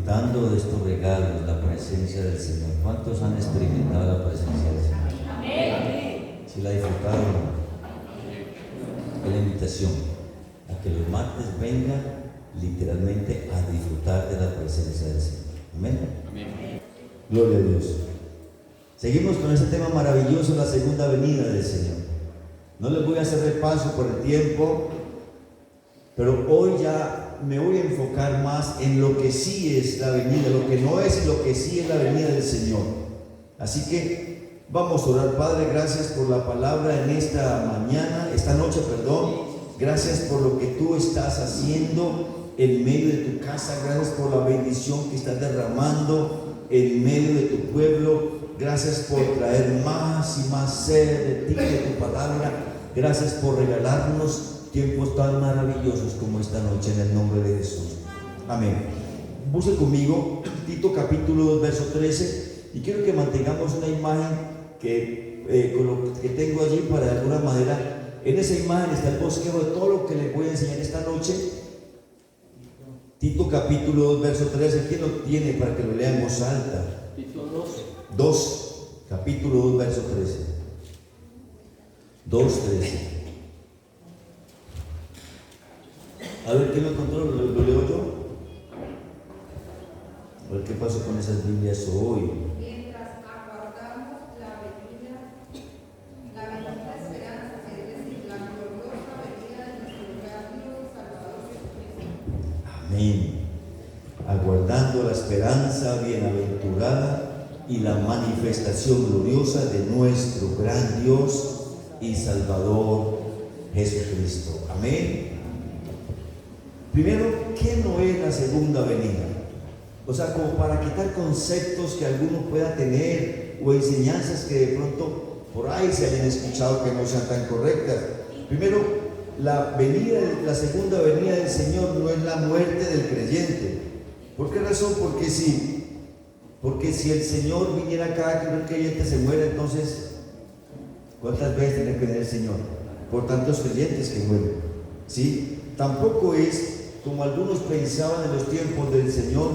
disfrutando de estos regalos, la presencia del Señor. ¿Cuántos han experimentado la presencia del Señor? Amén. Si la disfrutaron, es la invitación a que los martes vengan literalmente a disfrutar de la presencia del Señor. Amén. Amén. Gloria a Dios. Seguimos con este tema maravilloso, la segunda venida del Señor. No les voy a hacer repaso por el tiempo, pero hoy ya me voy a enfocar más en lo que sí es la venida, lo que no es y lo que sí es la venida del Señor. Así que vamos a orar. Padre, gracias por la palabra en esta noche. Gracias por lo que tú estás haciendo en medio de tu casa. Gracias por la bendición que estás derramando en medio de tu pueblo. Gracias por traer más y más sed de ti, de tu palabra. Gracias por regalarnos tiempos tan maravillosos como esta noche, en el nombre de Jesús. Amén. Busque conmigo Tito capítulo 2, verso 13, y quiero que mantengamos una imagen con lo que tengo allí, para de alguna manera, en esa imagen está el bosquejo de todo lo que les voy a enseñar esta noche. Tito capítulo 2, verso 13, ¿quién lo tiene para que lo lea en voz alta? Tito 2. 2, capítulo 2, verso 13. 2:13. A ver, ¿quién lo encontró? ¿Lo leo yo? A ver qué pasó con esas Biblias hoy. Mientras aguardamos la bendita esperanza, es decir, la gloriosa venida de nuestro gran Dios y Salvador Jesucristo. Amén. Aguardando la esperanza bienaventurada y la manifestación gloriosa de nuestro gran Dios y Salvador Jesucristo. Amén. Primero, ¿qué no es la segunda venida? O sea, como para quitar conceptos que alguno pueda tener o enseñanzas que de pronto por ahí se hayan escuchado que no sean tan correctas. Primero, la segunda venida del Señor no es la muerte del creyente. ¿Por qué razón? Porque si el Señor viniera cada que un creyente se muere, entonces ¿cuántas veces tiene que venir el Señor? Por tantos creyentes que mueren. ¿Sí? Tampoco es como algunos pensaban en los tiempos del Señor,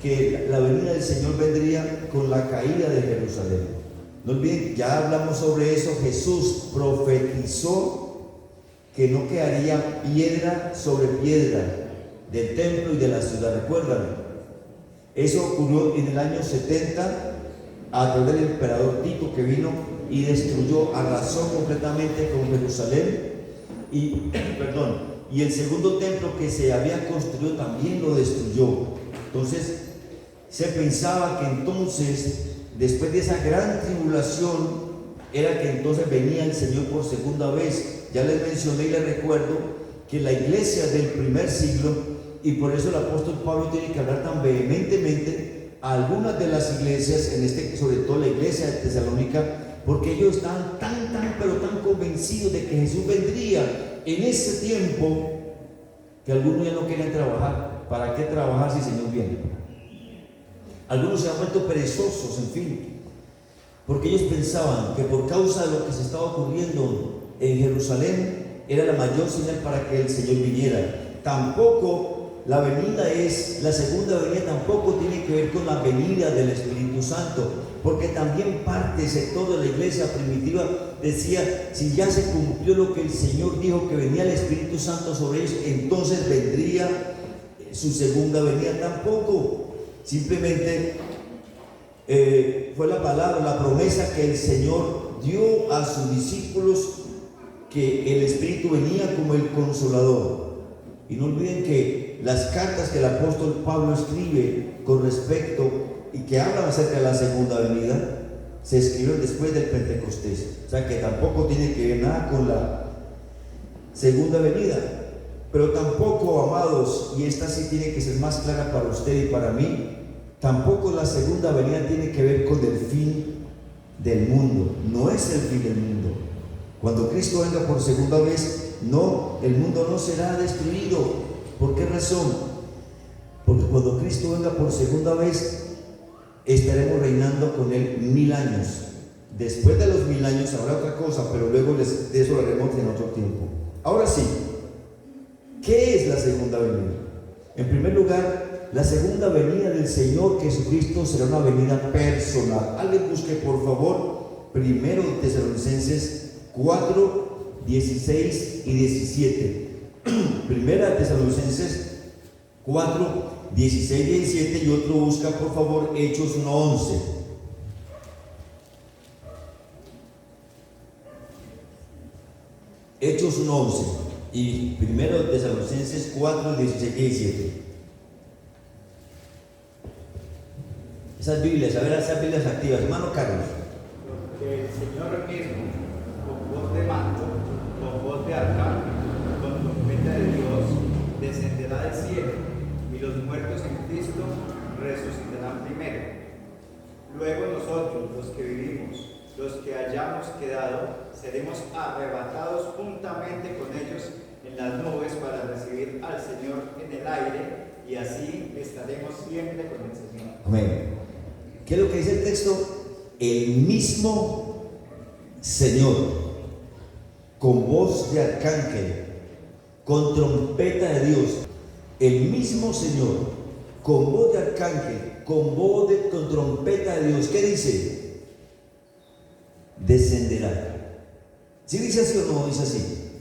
que la venida del Señor vendría con la caída de Jerusalén. No olviden, ya hablamos sobre eso. Jesús profetizó que no quedaría piedra sobre piedra del templo y de la ciudad. ¿Recuerdan? Eso ocurrió en el año 70 a través del emperador Tito, que vino y destruyó, arrasó completamente con Jerusalén. Y el segundo templo que se había construido también lo destruyó. Entonces se pensaba que entonces, después de esa gran tribulación, era que entonces venía el Señor por segunda vez. Ya les mencioné y les recuerdo que la iglesia del primer siglo, y por eso el apóstol Pablo tiene que hablar tan vehementemente a algunas de las iglesias, sobre todo la iglesia de Tesalónica, porque ellos estaban tan convencidos de que Jesús vendría en ese tiempo, que algunos ya no querían trabajar. ¿Para qué trabajar si el Señor viene? Algunos se han vuelto perezosos, en fin, porque ellos pensaban que por causa de lo que se estaba ocurriendo en Jerusalén era la mayor señal para que el Señor viniera. Tampoco la segunda venida tampoco tiene que ver con la venida del Espíritu Santo, porque también parte, sector de la iglesia primitiva decía, si ya se cumplió lo que el Señor dijo, que venía el Espíritu Santo sobre ellos, entonces vendría su segunda venida. Tampoco, simplemente fue la palabra, la promesa que el Señor dio a sus discípulos, que el Espíritu venía como el Consolador. Y no olviden que las cartas que el apóstol Pablo escribe con respecto y que hablan acerca de la segunda venida se escribieron después del Pentecostés. O sea que tampoco tiene que ver nada con la segunda venida. Pero tampoco, amados, y esta sí tiene que ser más clara para usted y para mí, tampoco la segunda venida tiene que ver con el fin del mundo. No es el fin del mundo. Cuando Cristo venga por segunda vez, no, el mundo no será destruido. ¿Por qué razón? Porque cuando Cristo venga por segunda vez, estaremos reinando con Él 1000 años. Después de los 1000 años habrá otra cosa, pero luego de eso hablaremos en otro tiempo. Ahora sí, ¿qué es la segunda venida? En primer lugar, La segunda venida del Señor Jesucristo será una venida personal. Alguien busque por favor 1 Tesalonicenses 4, 16 y 17. 1 Tesalonicenses 4, 16 y 17, y otro busca por favor Hechos 1, 11. Hechos 1, 11 y 1 Tesalonicenses 4, 16 y 17. Esas Biblias, a ver, esas Biblias activas, hermano Carlos. Porque el Señor mismo, con voz de mando, con voz de arcángel, con trompeta de Dios, descenderá del cielo, y los muertos en Cristo resucitarán primero. Luego nosotros, los que vivimos, los que hayamos quedado, seremos arrebatados juntamente con ellos en las nubes para recibir al Señor en el aire, y así estaremos siempre con el Señor. Amén. ¿Qué es lo que dice el texto? El mismo Señor, con voz de arcángel, con trompeta de Dios, el mismo Señor, con voz de arcángel, con trompeta de Dios, ¿qué dice? Descenderá. ¿Sí dice así o no dice así?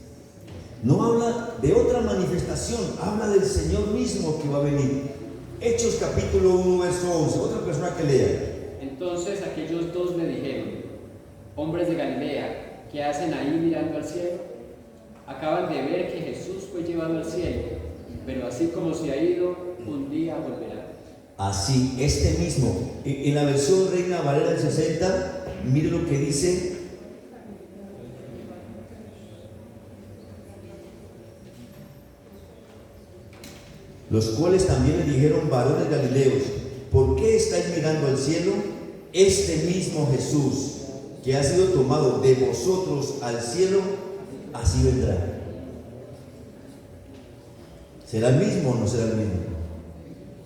No habla de otra manifestación, habla del Señor mismo que va a venir. Hechos capítulo 1, verso 11. Otra persona que lea. Entonces aquellos dos le dijeron: hombres de Galilea, ¿qué hacen ahí mirando al cielo? Acaban de ver que Jesús fue llevado al cielo, pero así como se ha ido, un día volverá. Así, este mismo, en la versión Reina Valera del 60, mire lo que dice. Los cuales también le dijeron: varones galileos, ¿por qué estáis mirando al cielo? Este mismo Jesús, que ha sido tomado de vosotros al cielo, así vendrá. ¿Será el mismo o no será el mismo?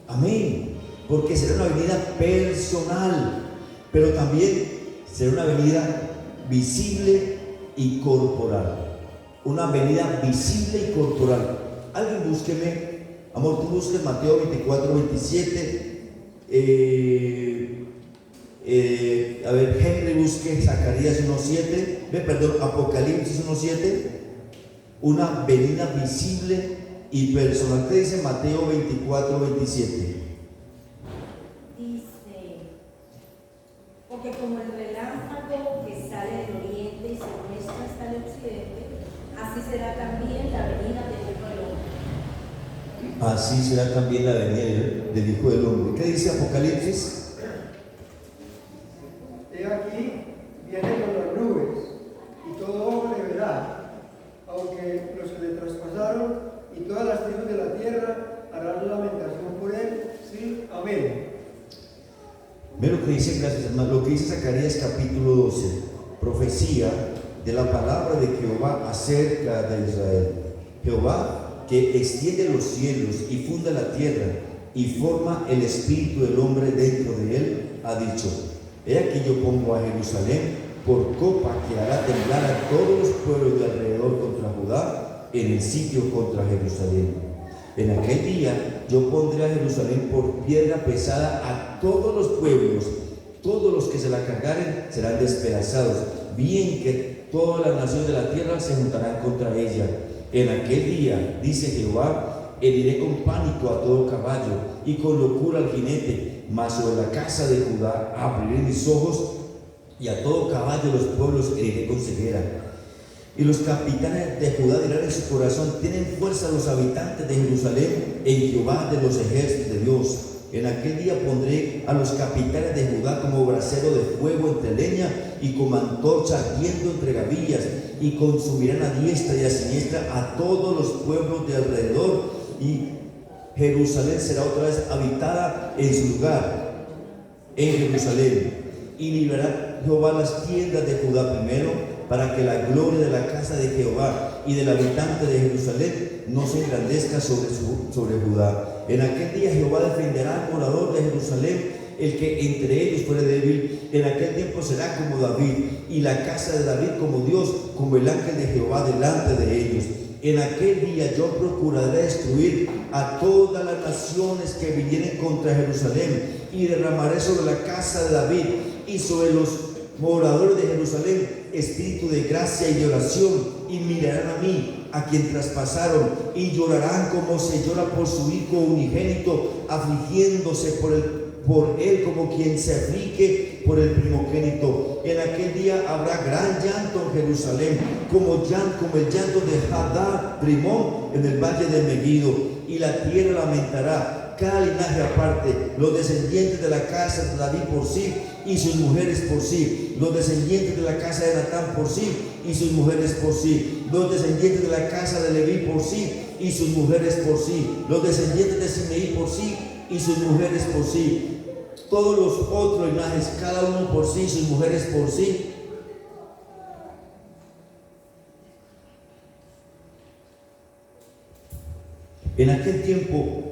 Amén. Porque será una venida personal, pero también será una venida visible y corporal. Una venida visible y corporal. Alguien búsqueme. Amor, tú busques Mateo 24, 27. A ver, Henry busque Zacarías 1:7. Apocalipsis 1:7. Una venida visible y personal. ¿Qué dice Mateo 24, 27? Dice: porque como el relámpago que sale del oriente y se muestra hasta el occidente, así será también la venida del Hijo del Hombre. Así será también la venida del Hijo del Hombre. ¿Qué dice Apocalipsis? He aquí, viene con las nubes, y todo ojo le verá, aunque los que le traspasaron y todas las tribus de la tierra harán lamentación por él. Sí, amén. Ve lo que dice, gracias hermano, lo que dice Zacarías capítulo 12, profecía de la palabra de Jehová acerca de Israel. Jehová, que extiende los cielos y funda la tierra y forma el espíritu del hombre dentro de él, ha dicho: he aquí yo pongo a Jerusalén por copa que hará temblar a todos los pueblos de alrededor contra Judá, en el sitio contra Jerusalén. En aquel día yo pondré a Jerusalén por piedra pesada a todos los pueblos, todos los que se la cargaren serán despedazados, bien que todas las naciones de la tierra se juntarán contra ella. En aquel día, dice Jehová, heriré con pánico a todo caballo y con locura al jinete, mas sobre la casa de Judá abriré mis ojos, y a todo caballo los pueblos heriré con ceguera. Y los capitanes de Judá dirán en su corazón: tienen fuerza los habitantes de Jerusalén en Jehová de los ejércitos de Dios. En aquel día pondré a los capitanes de Judá como brasero de fuego entre leña y como antorcha ardiendo entre gavillas, y consumirán a diestra y a siniestra a todos los pueblos de alrededor, y Jerusalén será otra vez habitada en su lugar, en Jerusalén. Y librará Jehová las tiendas de Judá primero, para que la gloria de la casa de Jehová y del habitante de Jerusalén no se engrandezca sobre Judá. En aquel día Jehová defenderá al morador de Jerusalén, el que entre ellos fuere débil. En aquel tiempo será como David, y la casa de David como Dios, como el ángel de Jehová delante de ellos. en aquel día yo procuraré destruir a todas las naciones que vinieren contra Jerusalén, y derramaré sobre la casa de David y sobre los moradores de Jerusalén espíritu de gracia y de oración, y mirarán a mí, a quien traspasaron, y llorarán como se llora por su hijo unigénito, afligiéndose por él como quien se aflige por el primogénito. En aquel día habrá gran llanto en Jerusalén, como el llanto de Hadad Rimón en el valle de Megiddo, y la tierra lamentará, cada linaje aparte, los descendientes de la casa de David por sí y sus mujeres por sí, los descendientes de la casa de Natán por sí y sus mujeres por sí, los descendientes de la casa de Leví por sí y sus mujeres por sí, los descendientes de Simeí por sí y sus mujeres por sí, todos los otros linajes, cada uno por sí y sus mujeres por sí. En aquel tiempo,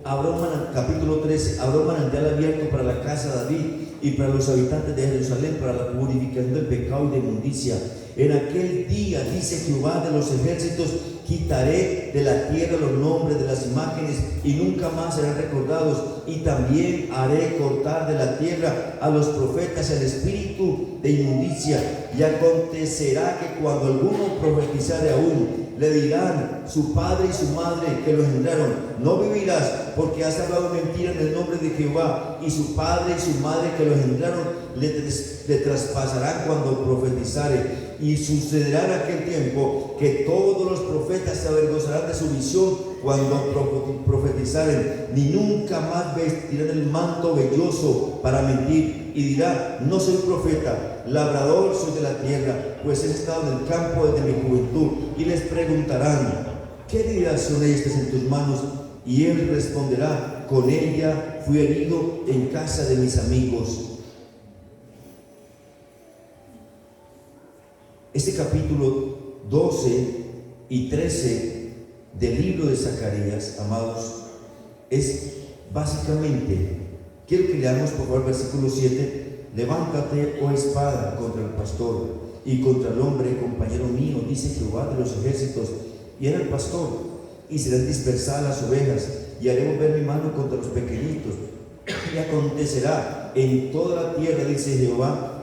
capítulo 13, habrá un manantial abierto para la casa de David y para los habitantes de Jerusalén, para la purificación del pecado y de inmundicia. En aquel día, dice Jehová de los ejércitos, quitaré de la tierra los nombres de las imágenes y nunca más serán recordados, y también haré cortar de la tierra a los profetas el espíritu de inmundicia. Y acontecerá que cuando alguno profetizare aún, le dirán su padre y su madre que lo engendraron: no vivirás, porque has hablado mentira en el nombre de Jehová. Y su padre y su madre que lo engendraron le traspasarán cuando profetizare. Y sucederá en aquel tiempo que todos los profetas se avergonzarán de su visión cuando profetizaren, ni nunca más vestirán el manto velloso para mentir, y dirá: no soy profeta, labrador soy de la tierra, pues he estado en el campo desde mi juventud. Y les preguntarán: ¿qué dirás son estas en tus manos? Y él responderá: con ella fui herido en casa de mis amigos. Este capítulo 12 y 13 del libro de Zacarías, amados, es básicamente, quiero que leamos por favor el versículo 7: levántate, oh espada, contra el pastor y contra el hombre, compañero mío, dice Jehová de los ejércitos, y era el pastor, y serán dispersadas las ovejas, y haré volver mi mano contra los pequeñitos. Y acontecerá en toda la tierra, dice Jehová,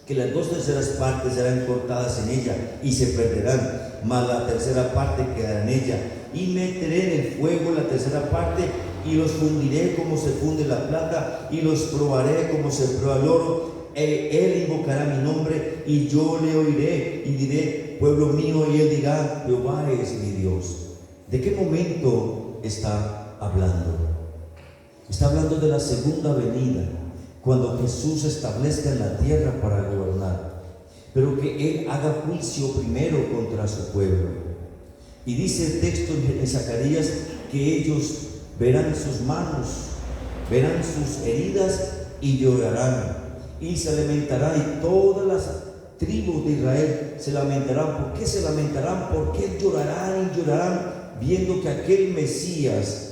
que las 2/3 partes serán cortadas en ella y se perderán, mas la 1/3 parte quedará en ella. Y meteré en el fuego la 1/3 parte, y los fundiré como se funde la plata, y los probaré como se prueba el oro. Él invocará mi nombre, y yo le oiré, y diré: pueblo mío, y él dirá: Jehová es mi Dios. ¿De qué momento está hablando? Está hablando de la segunda venida, cuando Jesús se establezca en la tierra para gobernar, pero que Él haga juicio primero contra su pueblo. Y dice el texto en Zacarías que ellos verán sus manos, verán sus heridas y llorarán, y se lamentarán, y todas las tribus de Israel se lamentarán. ¿Por qué se lamentarán? Porque llorarán y llorarán, viendo que aquel Mesías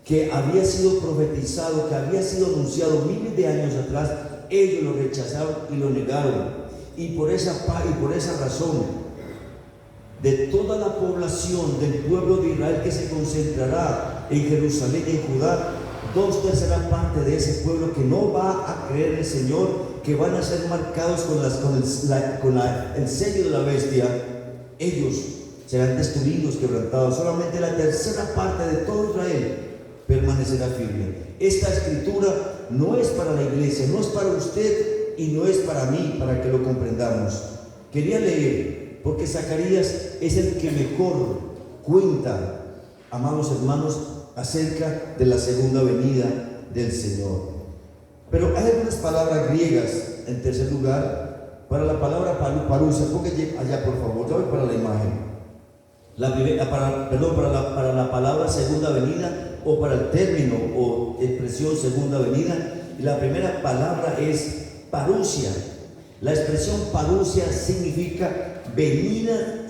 que había sido profetizado, que había sido anunciado miles de años atrás, ellos lo rechazaron y lo negaron. Y por esa razón, de toda la población del pueblo de Israel que se concentrará en Jerusalén y en Judá, 2/3 parte de ese pueblo que no va a creer en el Señor, que van a ser marcados con el sello de la bestia, ellos serán destruidos, quebrantados. Solamente la 1/3 parte de todo Israel permanecerá firme. Esta escritura no es para la iglesia, no es para usted y no es para mí, para que lo comprendamos. Quería leer, porque Zacarías es el que mejor cuenta, amados hermanos, acerca de la segunda venida del Señor. Pero hay algunas palabras griegas, en tercer lugar, para la palabra parusia. Póngale allá, por favor, ya voy para la imagen. Para la palabra segunda venida, o para el término o expresión segunda venida, la primera palabra es parusia. La expresión parusia significa venida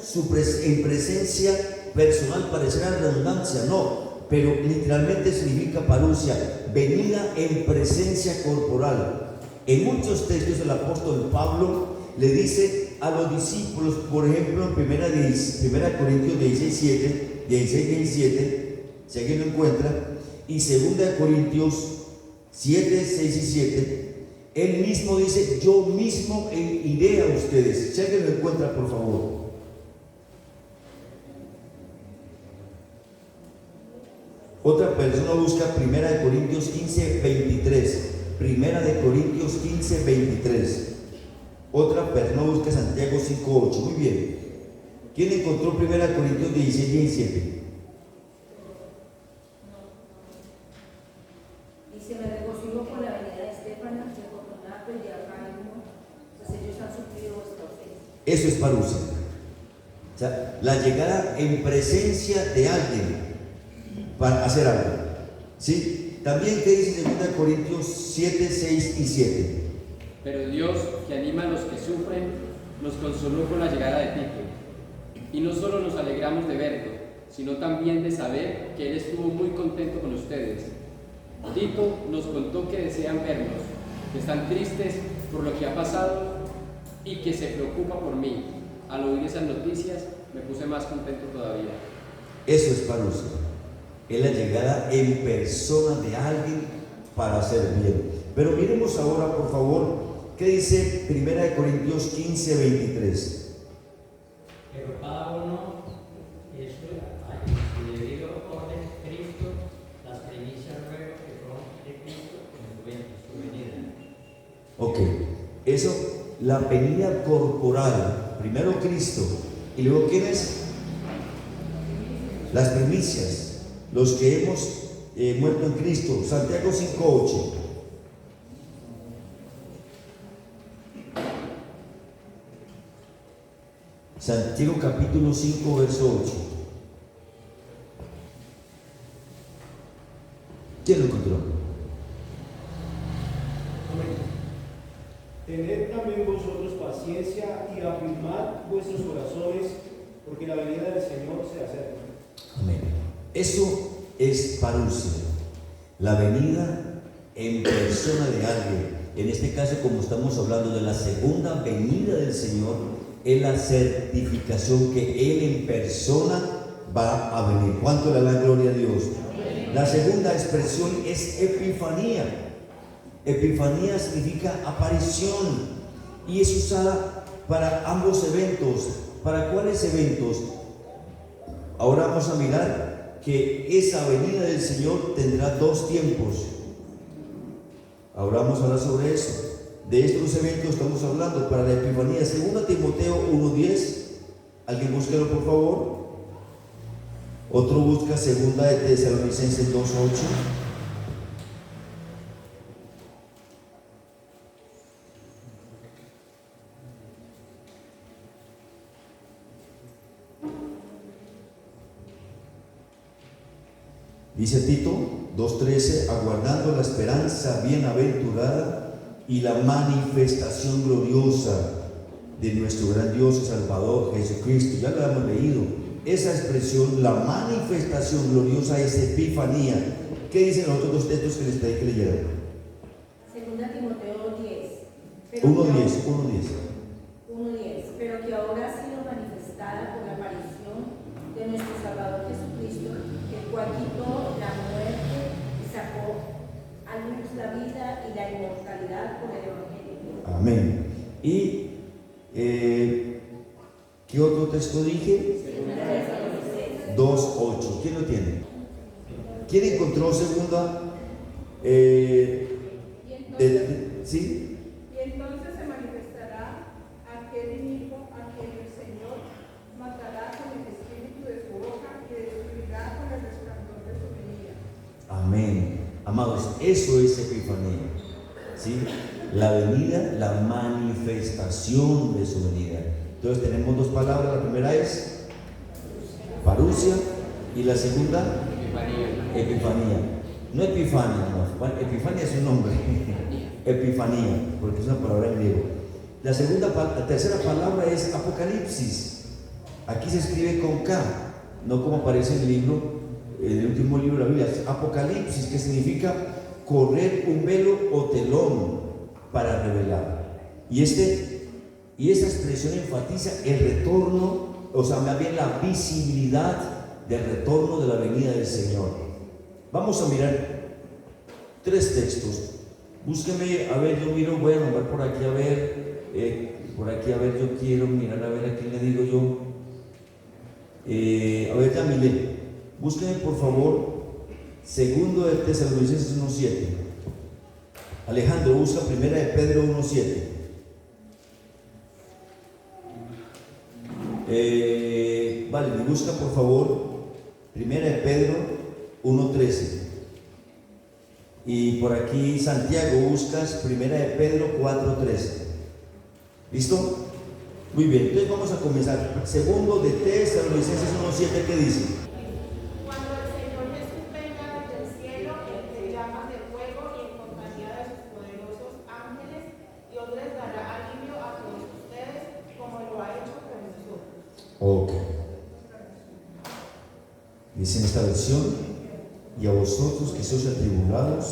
en presencia personal. Parecerá redundancia, no, pero literalmente significa parusia, venida en presencia corporal. En muchos textos el apóstol Pablo le dice a los discípulos, por ejemplo, en 1 Corintios 16, 17, si alguien lo encuentra, y 2 Corintios 7, 6 y 7, él mismo dice, yo mismo iré a ustedes. Si alguien lo encuentra, por favor. Otra persona busca 1 Corintios 15, 23. 1 Corintios 15, 23. Otra persona busca Santiago 5, 8. Muy bien. ¿Quién encontró 1 Corintios 16, 17? Dice, me regocijo por la venida de Estefanas, de Fortunato y de Arcánimo, pues ellos han suplido vuestra ofensa. Eso es parusia. O sea, la llegada en presencia de alguien para hacer algo. ¿Sí? También, ¿qué dice 2 Corintios 7, 6 y 7? Pero Dios, que anima a los que sufren, nos consoló con la llegada de Tito. Y no solo nos alegramos de verlo, sino también de saber que él estuvo muy contento con ustedes. Tito nos contó que desean vernos, que están tristes por lo que ha pasado y que se preocupa por mí. Al oír esas noticias me puse más contento todavía. Eso es parusia. Es la llegada en persona de alguien para hacer bien. Pero miremos ahora, por favor, ¿qué dice 1 Corintios 15, 23? Pero cada uno es debido orden Cristo, las primicias luego que son de Cristo en su venida. Ok, eso, la venida corporal, primero Cristo, y luego ¿quiénes? Las primicias, los que hemos muerto en Cristo. Santiago 5, 8. Santiago capítulo 5, verso 8. ¿Quién lo encontró? Tened también vosotros paciencia y afirmad vuestros corazones, porque la venida del Señor se acerca. Amén. Eso es parusia, la venida en persona de alguien. En este caso, como estamos hablando de la segunda venida del Señor, es la certificación que Él en persona va a venir. ¿Cuánto le da la gloria a Dios? La segunda expresión es epifanía. Epifanía significa aparición y es usada para ambos eventos. ¿Para cuáles eventos? Ahora vamos a mirar que esa venida del Señor tendrá dos tiempos. Ahora vamos a hablar sobre eso. De estos eventos estamos hablando para la Epifanía. 2 Timoteo 1:10. ¿Alguien búsquelo, por favor? Otro busca 2 de Tesalonicenses 2:8. Dice Tito 2:13, aguardando la esperanza bienaventurada y la manifestación gloriosa de nuestro gran Dios y Salvador Jesucristo. Ya lo hemos leído. Esa expresión, la manifestación gloriosa, es epifanía. ¿Qué dicen los otros dos textos que les pedí que leyeran? 2 Timoteo 10. 1:10. Pero que ahora ha sido manifestada por la aparición de nuestro Salvador Jesucristo, el cual quitó la muerte y sacó a luz la vida y la inmortalidad por el Evangelio. Amén. ¿Y qué otro texto dije? 2:8. ¿Quién lo tiene? ¿Quién encontró segunda? ¿Sí? Y entonces se manifestará aquel inicuo a quien el Señor matará con el espíritu de su boca y destruirá con el resplandor de su venida. Amén. Amados, eso es epifanía. ¿Sí? La venida, la manifestación de su venida. Entonces tenemos dos palabras. La primera es parusia y la segunda epifanía. No epifania, no. Epifania es un nombre. Epifanía, porque es una palabra en griego. La tercera palabra es apocalipsis. Aquí se escribe con K, no como aparece en el libro, el último libro de la Biblia. Es apocalipsis, que significa correr un velo o telón para revelar. Y este Y esa expresión enfatiza el retorno, o sea, más bien la visibilidad del retorno de la venida del Señor. Vamos a mirar 3 textos. Búsqueme, a ver, yo miro, voy a nombrar por aquí, a ver, yo quiero mirar, a ver, a quién le digo yo. A ver, Yamile, búsqueme por favor, 2 de Tesalonicenses 1:7. Alejandro, busca 1 de Pedro 1:7. Vale, me busca por favor 1 de Pedro 1:13. Y por aquí Santiago buscas 1 de Pedro 4:13. ¿Listo? Muy bien, entonces vamos a comenzar. 2 de Tesalonicenses 1:7, ¿qué dice? Cuando el Señor Jesús venga desde el cielo en llamas de fuego y en compañía de sus poderosos ángeles, Dios les dará alivio a todos ustedes, como lo ha hecho con nosotros. Ok. Dice en esta versión: y a vosotros que sois atribulados,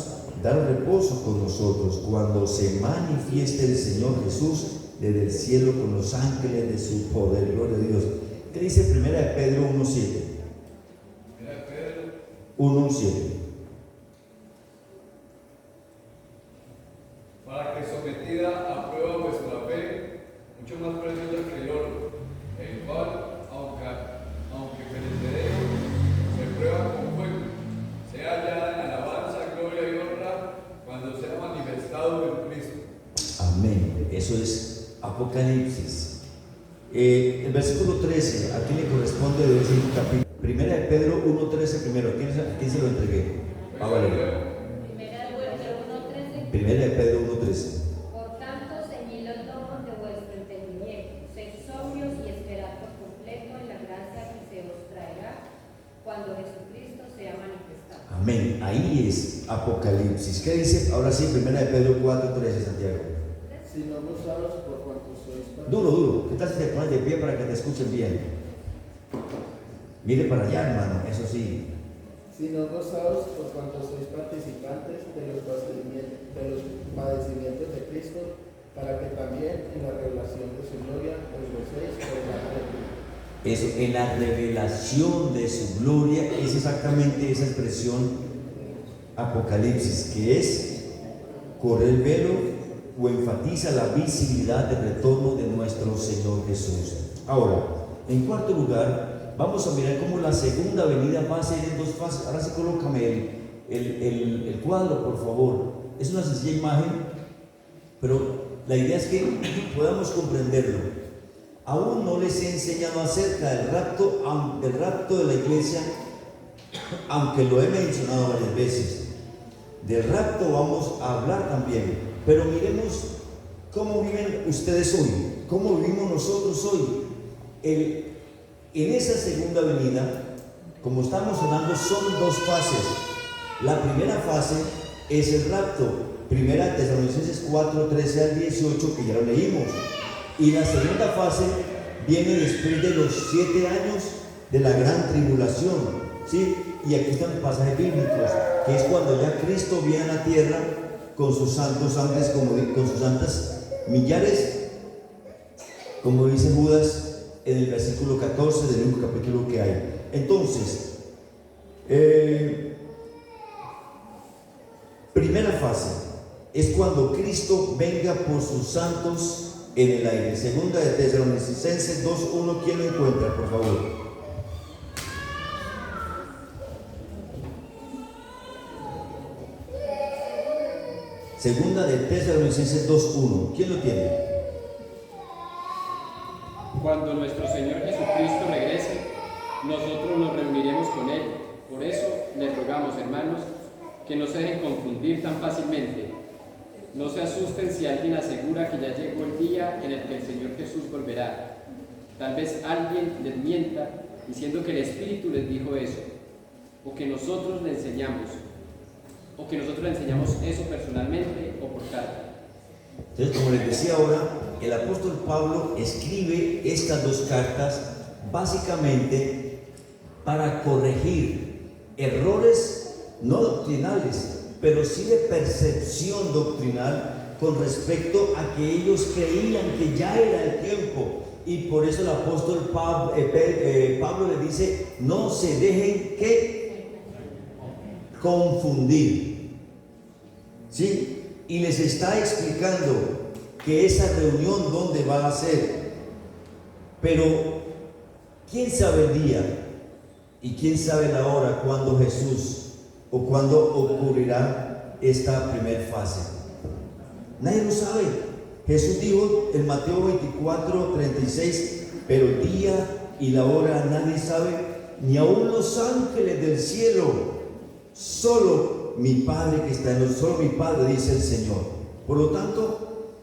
dar reposo con nosotros cuando se manifieste el Señor Jesús desde el cielo con los ángeles de su poder. Gloria a Dios. ¿Qué dice 1 de Pedro 1:7? 1:7. Para que sometida a prueba vuestra fe, mucho más preciosa que el oro, el cual, aunque perecedero, se prueba con fuego, sea hallada en alabanza, gloria y honra cuando sea manifestado en Cristo. Amén. Eso es Apocalipsis. El versículo 13, ¿a quién le corresponde de ese capítulo? 1 de Pedro 1:13 primero. ¿A quién se lo entregué? Ah, vale. 1 de Pedro 1:13. Por tanto, ceñid los lomos de vuestro entendimiento, sed sobrios y esperad por completo en la gracia que se os traerá cuando Jesucristo sea manifestado. Amén. Ahí es Apocalipsis. ¿Qué dice? Ahora sí, 1 de Pedro 4:13, Santiago. Si no gozaros por cuanto sois Duro. ¿Qué tal si te pones de pie para que te escuchen bien? Mire para allá, hermano, eso sí. Si no gozaos por cuanto sois participantes de los padecimientos de Cristo, para que también en la revelación de su gloria os gocéis por la fe. Eso, en la revelación de su gloria, es exactamente esa expresión Apocalipsis, que es correr el velo o enfatiza la visibilidad del retorno de nuestro Señor Jesús. Ahora, en cuarto lugar, vamos a mirar cómo la segunda venida va a ser en 2 fases. Ahora sí, colócame el cuadro, por favor. Es una sencilla imagen, pero la idea es que podamos comprenderlo. Aún no les he enseñado acerca del rapto de la iglesia, aunque lo he mencionado varias veces. Del rapto vamos a hablar también, pero miremos cómo viven ustedes hoy, cómo vivimos nosotros hoy. En esa segunda venida, como estamos hablando, son 2 fases. La primera fase es el rapto, 1 Tesalonicenses 4:13 al 18, que ya lo leímos. Y la segunda fase viene después de los 7 años de la gran tribulación, ¿sí? Y aquí están los pasajes bíblicos, que es cuando ya Cristo viene a la tierra con sus santos ángeles, con sus santas millares, como dice Judas en el versículo 14 del único capítulo que hay. Entonces, primera fase es cuando Cristo venga por sus santos en el aire. 2 de Tesalonicenses 2:1, ¿quién lo encuentra, por favor? Segunda de Tesalonicenses 2:1, ¿quién lo tiene? Cuando nuestro Señor Jesucristo regrese, nosotros nos reuniremos con Él. Por eso les rogamos, hermanos, que no se dejen confundir tan fácilmente. No se asusten si alguien asegura que ya llegó el día en el que el Señor Jesús volverá. Tal vez alguien les mienta diciendo que el Espíritu les dijo eso, o que nosotros le enseñamos eso personalmente o por carta. Entonces, como les decía ahora, el apóstol Pablo escribe estas 2 cartas básicamente para corregir errores no doctrinales, pero sí de percepción doctrinal con respecto a que ellos creían que ya era el tiempo. Y por eso el apóstol Pablo le dice, no se dejen que confundir. ¿Sí? Y les está explicando que esa reunión dónde va a ser. Pero ¿quién sabe el día y quién sabe la hora cuando Jesús o cuando ocurrirá esta primer fase? Nadie lo sabe. Jesús dijo en Mateo 24:36, pero el día y la hora nadie sabe, ni aun los ángeles del cielo, solo mi Padre que está en los cielos, solo mi Padre, dice el Señor. Por lo tanto,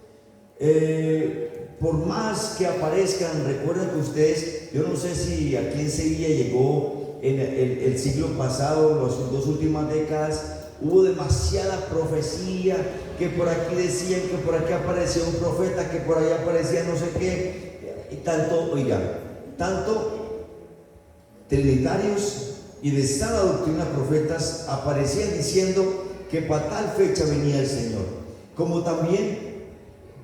por más que aparezcan, recuerden que ustedes, yo no sé si aquí en Sevilla llegó en el siglo pasado, las 2 últimas décadas, hubo demasiada profecía, que por aquí decían, que por aquí aparecía un profeta, que por allá aparecía no sé qué, y tanto, oigan, tanto trinitarios y de sana doctrina profetas aparecían diciendo que para tal fecha venía el Señor, como también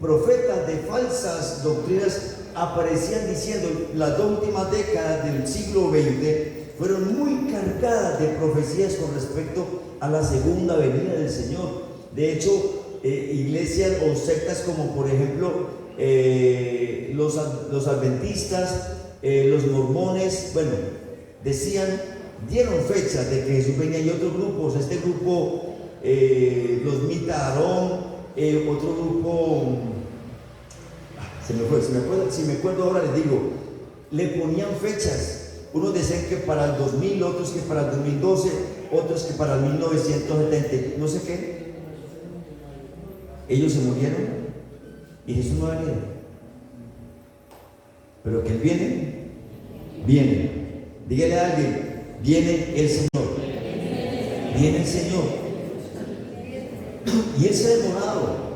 profetas de falsas doctrinas aparecían diciendo, las 2 últimas décadas del siglo XX fueron muy cargadas de profecías con respecto a la segunda venida del Señor. De hecho, iglesias o sectas como por ejemplo los adventistas, los mormones, bueno, dieron fechas de que Jesús venía, y otros grupos, este grupo, los Mita Aarón, otro grupo, si me acuerdo ahora les digo, le ponían fechas. Unos decían que para el 2000, otros que para el 2012, otros que para el 1970, no sé qué. Ellos se murieron y Jesús no ha venido. Pero que Él viene. Dígale a alguien, viene el Señor. Viene el Señor. Y Él se ha demorado.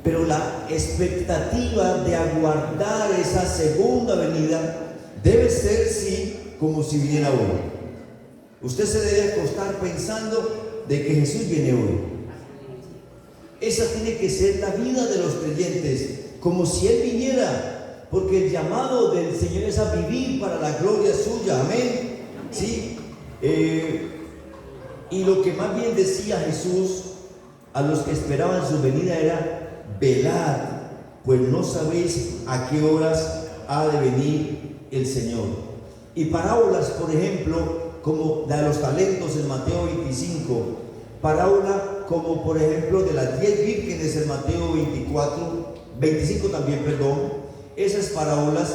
Pero la expectativa de aguardar esa segunda venida debe ser, sí, como si viniera hoy. Usted se debe acostar pensando de que Jesús viene hoy. Esa tiene que ser la vida de los creyentes, como si Él viniera, porque el llamado del Señor es a vivir para la gloria suya, amén. ¿Sí? Y lo que más bien decía Jesús a los que esperaban su venida era: velad, pues no sabéis a qué horas ha de venir el Señor. Y parábolas, por ejemplo, como de los talentos en Mateo 25, parábola como por ejemplo de las 10 vírgenes en Mateo 25 también, esas parábolas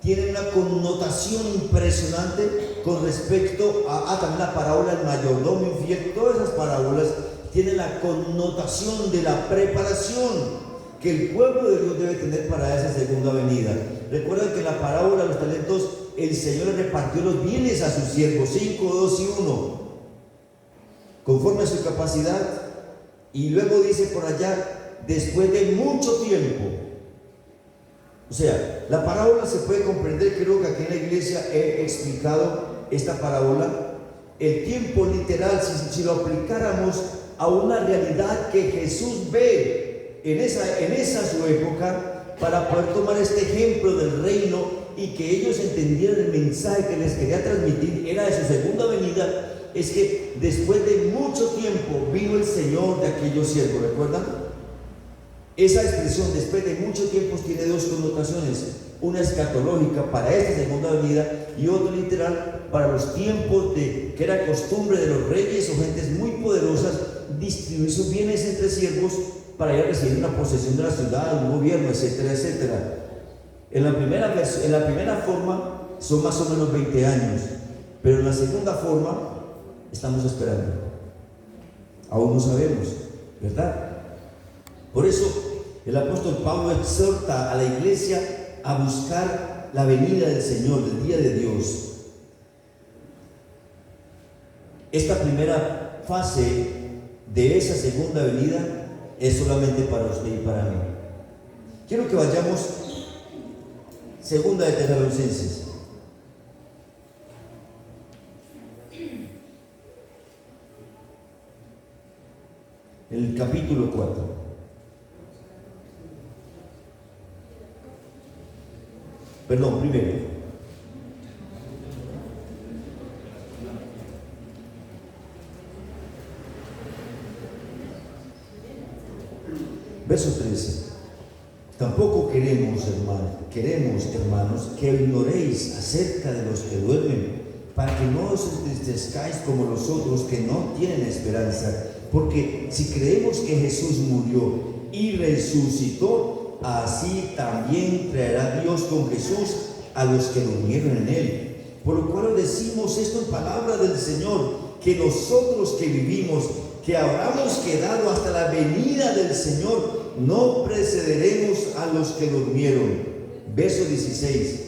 tienen una connotación impresionante con respecto a también la parábola del mayordomo infiel. Todas esas parábolas tienen la connotación de la preparación que el pueblo de Dios debe tener para esa segunda venida. Recuerden que en la parábola de los talentos el Señor le repartió los bienes a sus siervos, 5, 2 y 1, conforme a su capacidad. Y luego dice por allá, después de mucho tiempo. O sea, la parábola se puede comprender, creo que aquí en la iglesia he explicado esta parábola. El tiempo literal, si lo aplicáramos a una realidad que Jesús ve en esa su época, para poder tomar este ejemplo del reino y que ellos entendieran el mensaje que les quería transmitir, era de su segunda venida. Es que después de mucho tiempo vino el Señor de aquellos siervos, ¿recuerdan? Esa expresión después de mucho tiempo tiene 2 connotaciones: una escatológica para esta segunda venida y otra literal para los tiempos que era costumbre de los reyes o gentes muy poderosas distribuir sus bienes entre siervos para ir a recibir una posesión de la ciudad, un gobierno, etcétera, etcétera. En la primera forma son más o menos 20 años, pero en la segunda forma estamos esperando. Aún no sabemos, ¿verdad? Por eso el apóstol Pablo exhorta a la iglesia a buscar la venida del Señor, del día de Dios. Esta primera fase de esa segunda venida es solamente para usted y para mí. Quiero que vayamos segunda de Tesalonicenses. el capítulo 4. Perdón, primero. Verso 13. Tampoco queremos, hermanos, que ignoréis acerca de los que duermen, para que no os entristezcáis como los otros que no tienen esperanza. Porque si creemos que Jesús murió y resucitó, así también traerá Dios con Jesús a los que durmieron en él. Por lo cual decimos esto en palabra del Señor, que nosotros que vivimos, que habramos quedado hasta la venida del Señor, no precederemos a los que durmieron. Verso 16.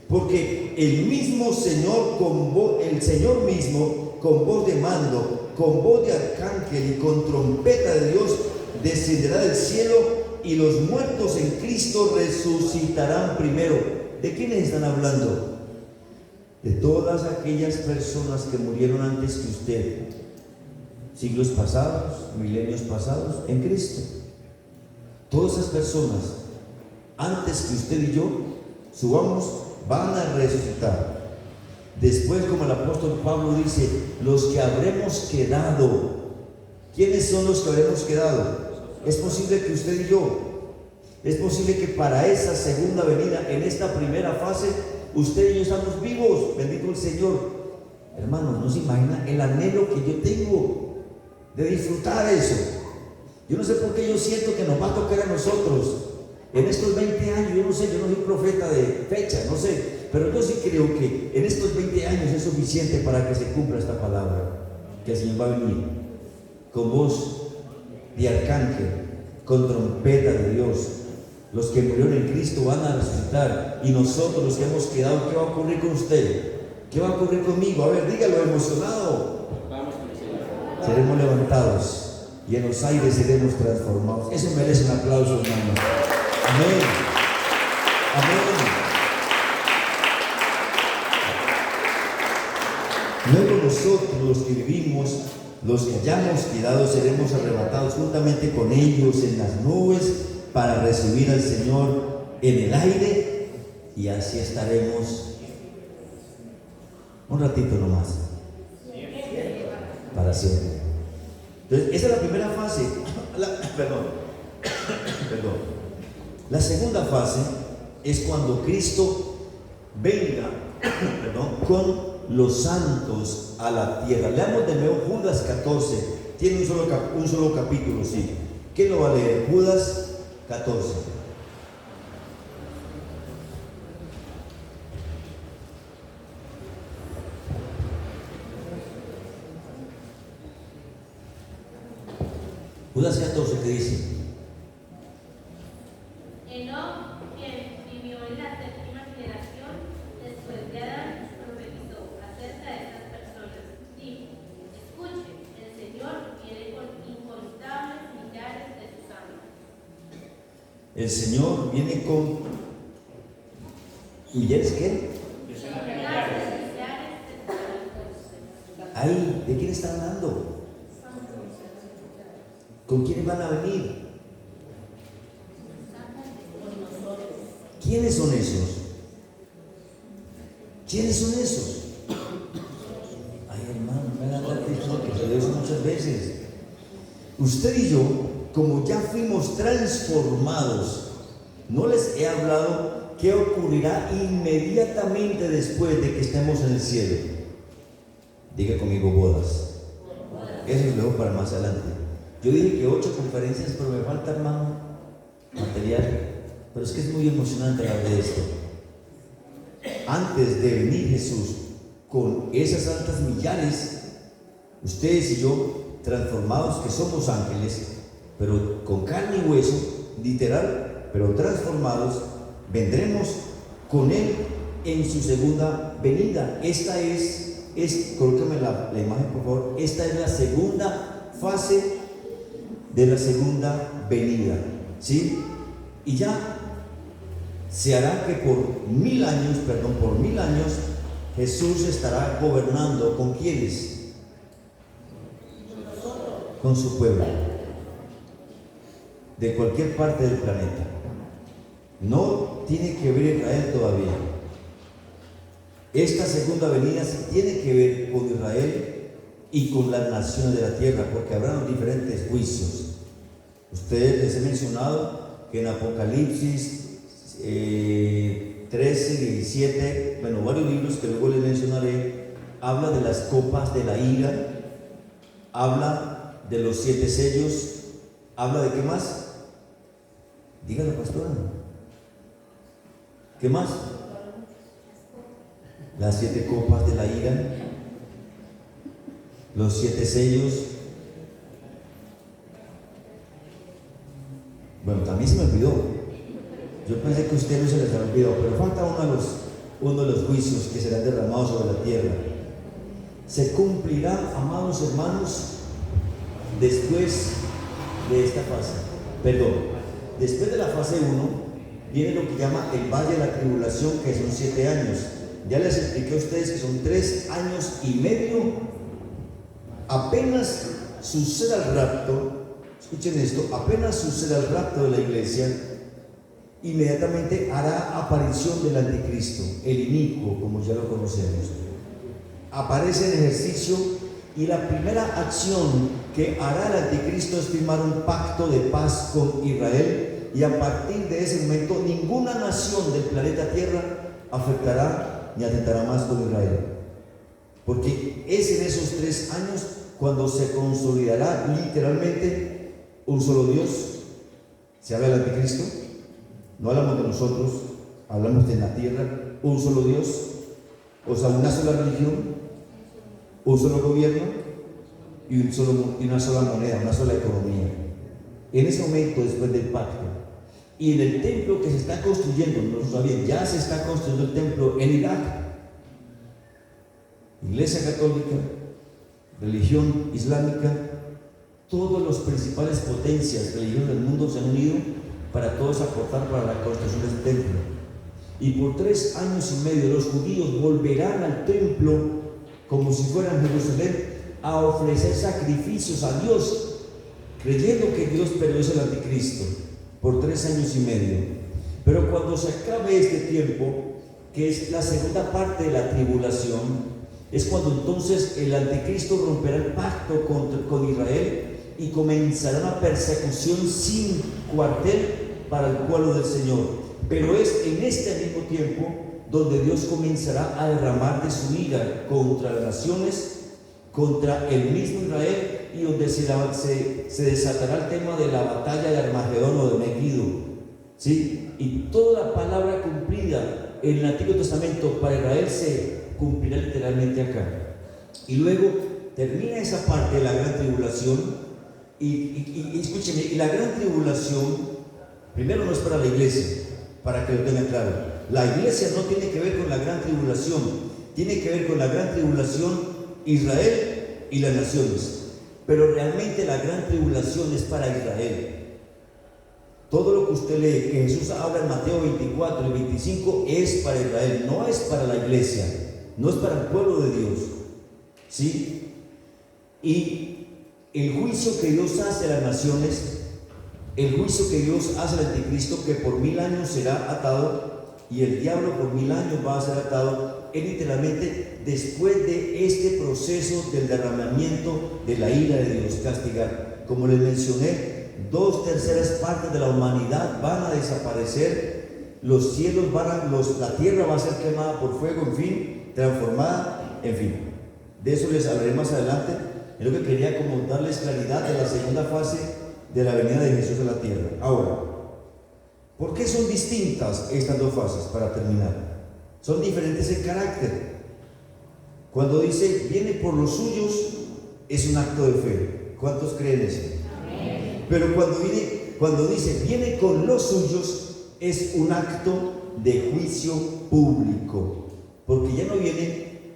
Porque el mismo Señor, el Señor mismo, con voz de mando, con voz de arcángel y con trompeta de Dios, descenderá del cielo, y los muertos en Cristo resucitarán primero. ¿De quiénes están hablando? De todas aquellas personas que murieron antes que usted, siglos pasados, milenios pasados, en Cristo. Todas esas personas, antes que usted y yo subamos, van a resucitar. Después, como el apóstol Pablo dice, los que habremos quedado. ¿Quiénes son los que habremos quedado? Es posible que usted y yo, es posible que para esa segunda venida, en esta primera fase, usted y yo estamos vivos. Bendito el Señor. Hermanos, no se imagina el anhelo que yo tengo de disfrutar eso. Yo no sé por qué yo siento que nos va a tocar a nosotros en estos 20 años. Yo no sé, yo no soy profeta de fecha, no sé, pero yo sí creo que en estos 20 años es suficiente para que se cumpla esta palabra, que el Señor va a venir con voz de arcángel, con trompeta de Dios. Los que murieron en Cristo van a resucitar, y nosotros los que hemos quedado, ¿qué va a ocurrir con usted? ¿Qué va a ocurrir conmigo? A ver, dígalo emocionado. Seremos levantados y en los aires seremos transformados. Eso merece un aplauso, hermano. Amén. Amén. Luego nosotros, los que vivimos, los que hayamos quedado, seremos arrebatados juntamente con ellos en las nubes para recibir al Señor en el aire, y así estaremos un ratito nomás, para siempre. Entonces, esa es la primera fase. Perdón. La segunda fase es cuando Cristo venga con los santos a la tierra. Leamos de nuevo Judas 14. Tiene un solo capítulo, sí. ¿Quién lo va a leer? Judas 14. Judas 14, ¿qué dice? Enoc, quien vivió en la séptima generación, después de Adán, profetizó acerca de estas personas. Dijo: escuchen, el Señor viene con incontables millares de sus ángeles. El Señor viene con millares, ¿qué? Ahí, ¿de quién está hablando? ¿Con quiénes van a venir? ¿Quiénes son esos? ¿Quiénes son esos? Ay, hermano, me van a dar texto que se lo digo muchas veces. Usted y yo, como ya fuimos transformados, no les he hablado qué ocurrirá inmediatamente después de que estemos en el cielo. Diga conmigo, bodas. Eso es luego para más adelante. Yo dije que 8 conferencias, pero me falta, hermano, material. Pero es que es muy emocionante hablar de esto. Antes de venir Jesús con esas altas millares, ustedes y yo, transformados, que somos ángeles, pero con carne y hueso, literal, pero transformados, vendremos con Él en su segunda venida. Esta colóqueme la imagen, por favor. Esta es la segunda fase de la segunda venida, ¿sí? Y ya se hará que por 1000 años, Jesús estará gobernando. ¿Con quiénes? Con su pueblo. de cualquier parte del planeta. No tiene que ver Israel todavía. Esta segunda venida sí tiene que ver con Israel y con las naciones de la tierra, porque habrán diferentes juicios. Ustedes les he mencionado que en Apocalipsis 13, 17, bueno, varios libros que luego les mencionaré, habla de las copas de la ira, habla de los 7 sellos, habla de qué más. Dígalo, pastora. ¿Qué más? Las 7 copas de la ira, los 7 sellos. Bueno, también se me olvidó. Yo pensé que a ustedes no se les había olvidado, pero falta uno de los juicios que serán derramados sobre la tierra. Se cumplirá, amados hermanos, después de esta fase. Perdón, después de la fase 1 viene lo que llama el valle de la tribulación, que son 7 años. Ya les expliqué a ustedes que son 3 años y medio. Apenas suceda el rapto, escuchen esto, apenas suceda el rapto de la iglesia, inmediatamente hará aparición del anticristo, el inicuo, como ya lo conocemos. Aparece en ejercicio y la primera acción que hará el anticristo es firmar un pacto de paz con Israel, y a partir de ese momento ninguna nación del planeta Tierra afectará ni atentará más con Israel, porque es en esos 3 años cuando se consolidará literalmente un solo Dios. Se habla del anticristo, no hablamos de nosotros, hablamos de la tierra, un solo Dios, o sea, una sola religión, un solo gobierno y una sola moneda, una sola economía. En ese momento, después del pacto, y en el templo que se está construyendo, no lo sabían, ya se está construyendo el templo en Irak. Iglesia católica, religión islámica, todas las principales potencias religiosas del mundo se han unido para todos aportar para la construcción de este templo. Y por 3 años y medio los judíos volverán al templo como si fueran Jerusalén a ofrecer sacrificios a Dios, creyendo que Dios perdió el anticristo por 3 años y medio. Pero cuando se acabe este tiempo, que es la segunda parte de la tribulación, es cuando entonces el anticristo romperá el pacto con Israel y comenzará una persecución sin cuartel para el pueblo del Señor. Pero es en este mismo tiempo donde Dios comenzará a derramar de su ira contra las naciones, contra el mismo Israel, y donde se desatará el tema de la batalla de Armagedón o de Megiddo, ¿sí? Y toda la palabra cumplida en el Antiguo Testamento para Israel se cumplirá literalmente acá. Y luego termina esa parte de la gran tribulación, y escúcheme, y la gran tribulación primero no es para la iglesia, para que lo tengan claro. La iglesia no tiene que ver con la gran tribulación, tiene que ver con la gran tribulación Israel y las naciones. Pero realmente la gran tribulación es para Israel. Todo lo que usted lee, que Jesús habla en Mateo 24 y 25, es para Israel, no es para la iglesia, no es para el pueblo de Dios, ¿sí? Y el juicio que Dios hace a las naciones, el juicio que Dios hace al anticristo, que por 1000 años será atado, y el diablo por 1000 años va a ser atado, es literalmente después de este proceso del derramamiento de la ira de Dios, castigar. Como les mencioné, 2/3 partes de la humanidad van a desaparecer, los cielos la tierra va a ser quemada por fuego, en fin, transformada, en fin. De eso les hablaré más adelante. Es lo que quería como darles claridad de la segunda fase de la venida de Jesús a la tierra. Ahora, ¿por qué son distintas estas 2 fases? Para terminar, son diferentes en carácter. Cuando dice viene por los suyos, es un acto de fe. ¿Cuántos creen eso? Amén. Pero cuando dice viene con los suyos, es un acto de juicio público, porque ya no viene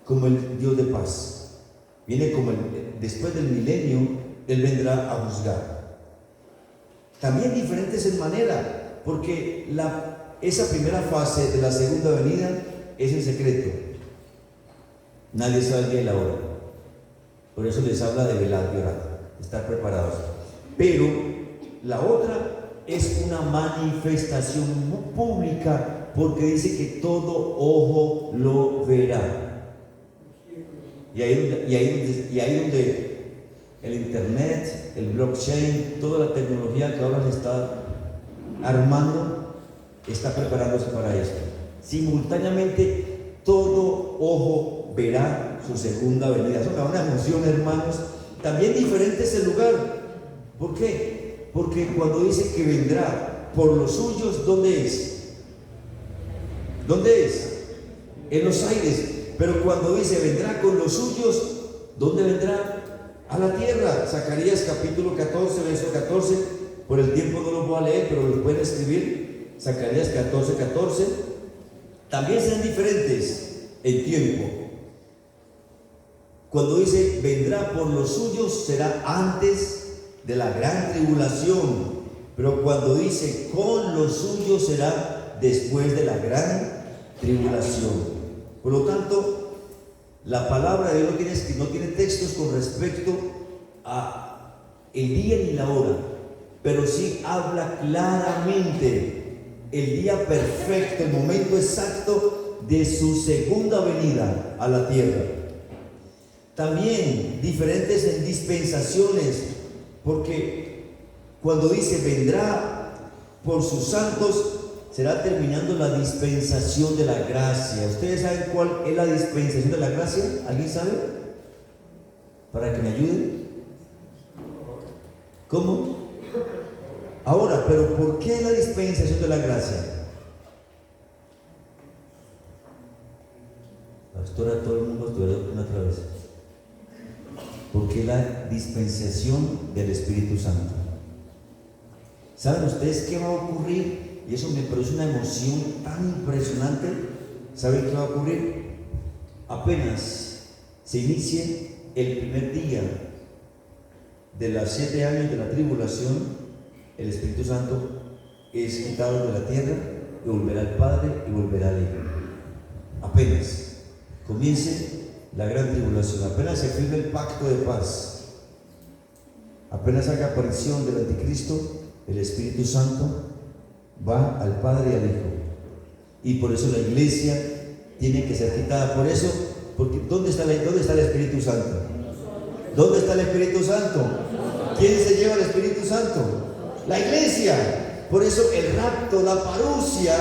como el Dios de paz, viene como después del milenio, Él vendrá a juzgar. También diferentes en manera, porque esa primera fase de la segunda venida es en secreto, nadie sabe el día y la hora, por eso les habla de velar y orar, estar preparados. Pero la otra es una manifestación pública, porque dice que todo ojo lo verá. Y ahí donde el internet, el blockchain, toda la tecnología que ahora se está armando, está preparándose para esto. Simultáneamente, todo ojo verá su segunda venida. Eso me da una emoción, hermanos. También diferente es el lugar. ¿Por qué? Porque cuando dice que vendrá por los suyos, ¿dónde es? ¿Dónde es? En los aires. Pero cuando dice vendrá con los suyos, ¿dónde vendrá? A la tierra. Zacarías capítulo 14, verso 14. Por el tiempo no los voy a leer, pero los pueden escribir. Zacarías 14, 14. También serán diferentes en tiempo. Cuando dice vendrá por los suyos, será antes de la gran tribulación. Pero cuando dice con los suyos, será después de la gran tribulación. Por lo tanto, la palabra de Dios no tiene textos con respecto a el día ni la hora, pero sí habla claramente el día perfecto, el momento exacto de su segunda venida a la tierra. También diferentes en dispensaciones, porque cuando dice vendrá por sus santos, será terminando la dispensación de la gracia. ¿Ustedes saben cuál es la dispensación de la gracia? ¿Alguien sabe? Para que me ayuden. ¿Cómo? Ahora, pero ¿por qué la dispensación de la gracia? Pastora, todo el mundo estudió otra vez. ¿Por qué la dispensación del Espíritu Santo? ¿Saben ustedes qué va a ocurrir? Y eso me produce una emoción tan impresionante. ¿Saben qué va a ocurrir? Apenas se inicie el primer día de los 7 años de la tribulación, el Espíritu Santo es quitado de la tierra y volverá al Padre y volverá al Hijo. Apenas comience la gran tribulación, apenas se firme el pacto de paz, apenas haga aparición del anticristo, el Espíritu Santo va al Padre y al Hijo. Y por eso la iglesia tiene que ser quitada. Por eso, porque ¿dónde está el Espíritu Santo? ¿Dónde está el Espíritu Santo? ¿Quién se lleva el Espíritu Santo? La iglesia. Por eso el rapto, la parusia,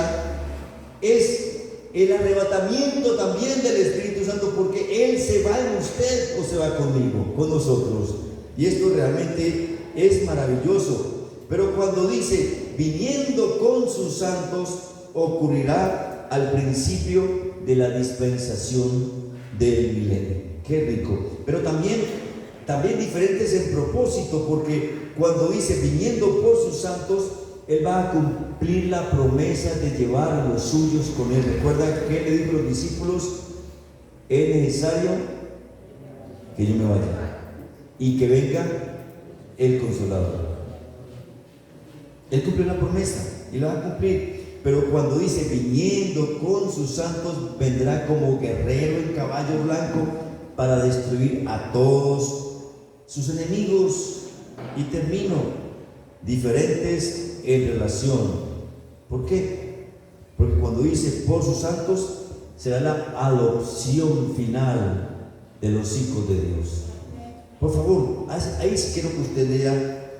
es el arrebatamiento también del Espíritu Santo, porque Él se va en usted o se va conmigo, con nosotros. Y esto realmente es maravilloso. Pero cuando dice viniendo con sus santos, ocurrirá al principio de la dispensación del milenio. Qué rico. Pero también diferentes en propósito, porque cuando dice viniendo por sus santos, Él va a cumplir la promesa de llevar a los suyos con Él. Recuerda que Él le dijo a los discípulos: es necesario que yo me vaya y que venga el Consolador. Él cumple la promesa y la va a cumplir. Pero cuando dice viniendo con sus santos, vendrá como guerrero en caballo blanco para destruir a todos sus enemigos. Y termino, diferentes en relación. ¿Por qué? Porque cuando dice por sus santos, será la adopción final de los hijos de Dios. Por favor, ahí sí quiero que usted lea,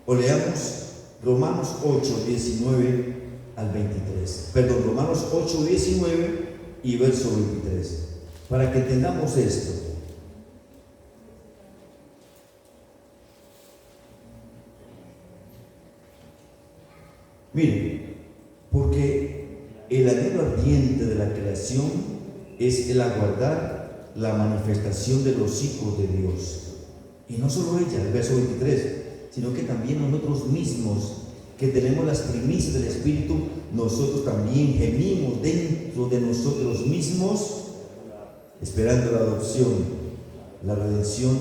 o leamos Romanos 8, 19 al 23. Perdón, Romanos 8, 19 y verso 23. Para que entendamos esto. Miren, porque el anhelo ardiente de la creación es el aguardar la manifestación de los hijos de Dios. Y no solo ella, el verso 23, sino que también nosotros mismos, que tenemos las primicias del Espíritu, nosotros también gemimos dentro de nosotros mismos, esperando la adopción, la redención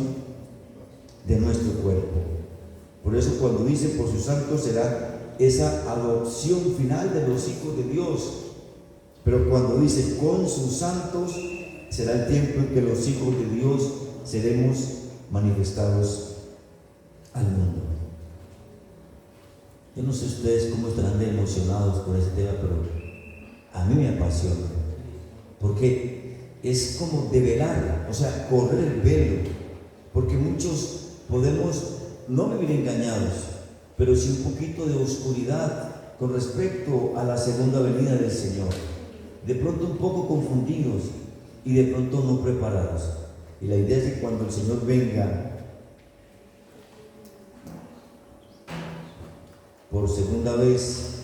de nuestro cuerpo. Por eso cuando dice por sus santos, será esa adopción final de los hijos de Dios. Pero cuando dice con sus santos, será el tiempo en que los hijos de Dios seremos manifestados al mundo. Yo no sé ustedes cómo estarán de emocionados por este tema, pero a mí me apasiona, porque es como develar, o sea, correr el velo, porque muchos podemos no vivir engañados, pero sí un poquito de oscuridad con respecto a la segunda venida del Señor, de pronto un poco confundidos y de pronto no preparados. Y la idea es que cuando el Señor venga por segunda vez,